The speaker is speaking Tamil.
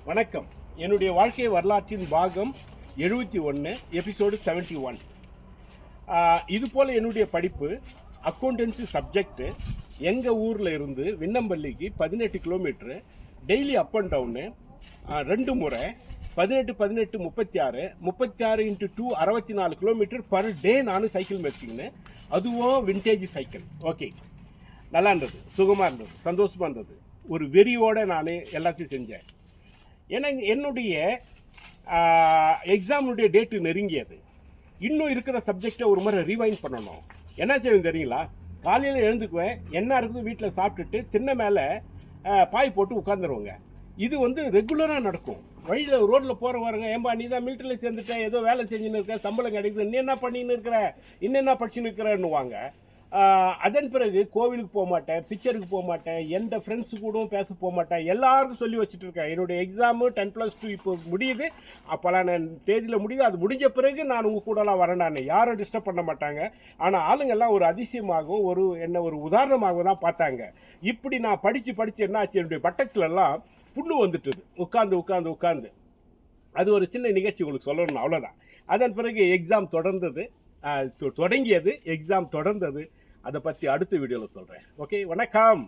வணக்கம். என்னுடைய வாழ்க்கை வரலாற்றின் பாகம் 71 எபிசோடு 71. இதுபோல் என்னுடைய படிப்பு அக்கௌண்டன்சி சப்ஜெக்டு எங்கள் ஊரில் இருந்து விண்ணம்பள்ளிக்கு 18 kilometre daily up and down 2 முறை 18 36 இன்ட்டு 2 64 கிலோமீட்டர் பர் டே நான் சைக்கிள் மேய்ச்சிங்கன்னு. அதுவும் விண்டேஜ் சைக்கிள். ஓகே, நல்லா இருந்தது, சுகமாக இருந்தது, சந்தோஷமாக இருந்தது. ஒரு வெறியோடு நான் எல்லாத்தையும் செஞ்சேன். ஏன்னா என்னுடைய எக்ஸாமுடைய டேட்டு நெருங்கியது. இன்னும் இருக்கிற சப்ஜெக்டை ஒரு முறை ரீவைண்ட் பண்ணணும். என்ன செய்வேன் தெரியுங்களா? காலையில் எழுந்துக்குவேன், என்ன இருக்குது வீட்டில் சாப்பிட்டுட்டு தின்ன மேலே பாய் போட்டு உட்காந்துருவோங்க. இது ரெகுலராக நடக்கும். வழியில் ரோட்டில் போகிற வரங்க, ஏன்பா நீ தான் மிலிட்டரியில் சேர்ந்துட்டேன், ஏதோ வேலை செஞ்சுன்னு இருக்க, சம்பளம் கிடைக்குது, இன்னும் என்ன பண்ணின்னு இருக்கிற, இன்னென்ன படிச்சுன்னு இருக்கிறேன்னுவாங்க. அதன் பிறகு கோவிலுக்கு போக மாட்டேன், பிக்சருக்கு போக மாட்டேன், எந்த ஃப்ரெண்ட்ஸு கூடவும் பேச போக மாட்டேன். எல்லாருக்கும் சொல்லி வச்சுட்டு இருக்கேன். என்னுடைய எக்ஸாமு 10+2 இப்போ முடியுது, அப்போலாம் நான் தேதியில் முடியுது. அது முடிஞ்ச பிறகு நான் உங்கள் கூடலாம் வரேன். நான் யாரும் டிஸ்டர்ப் பண்ண மாட்டாங்க. ஆனால் ஆளுங்கள்லாம் ஒரு அதிசயமாகவும் என்ன ஒரு உதாரணமாகவும் தான் பார்த்தாங்க. இப்படி நான் படித்து என்ன ஆச்சு, என்னுடைய பட்டக்ஸ்லாம் புண்ணு வந்துட்டுது உட்காந்து. அது ஒரு சின்ன நிகழ்ச்சி உங்களுக்கு சொல்லணும், அவ்வளோதான். அதன் பிறகு எக்ஸாம் தொடங்கியது, எக்ஸாம் தொடர்ந்தது. அதை பற்றி அடுத்த வீடியோவில் சொல்கிறேன். ஓகே, வணக்கம்.